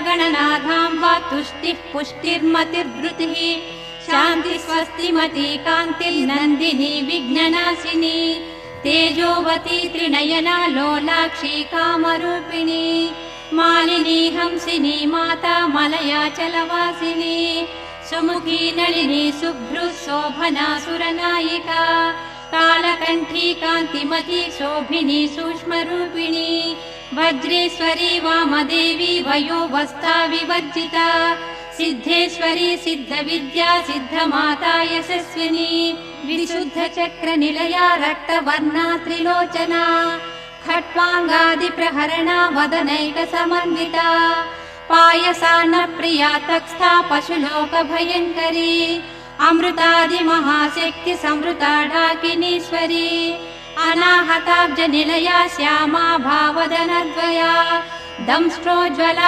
गणनाथां वा तुष्टिः पुष्टिर्मतिर्धृतिः शान्ति स्वस्तिमती कान्तिर्नन्दिनी विघ्ननाशिनी तेजोवती त्रिनयना लोलाक्षी कामरूपिणी मालिनी हंसिनी माता मलयाचलवासिनी सुमुखी नलिनी शुभ्रुः शोभना सुरनायिका कालकण्ठी कान्तिमती शोभिनी सूक्ष्मरूपिणी वज्रेश्वरी वामदेवी वयोवस्था विवर्जिता सिद्धेश्वरी सिद्धविद्या सिद्धमाता यशस्विनी विशुद्धचक्रनिलया रक्तवर्णा त्रिलोचना खट्वाङ्गादिप्रहरणा वदनैकसमन्विता पायसान्नप्रिया तत्स्था पशुलोकभयङ्करी अमृतादिमहाशक्तिसंवृता डाकिनीश्वरी अनाहताब्जनिलया श्यामा भावदनद्वया दंष्ट्रोज्ज्वला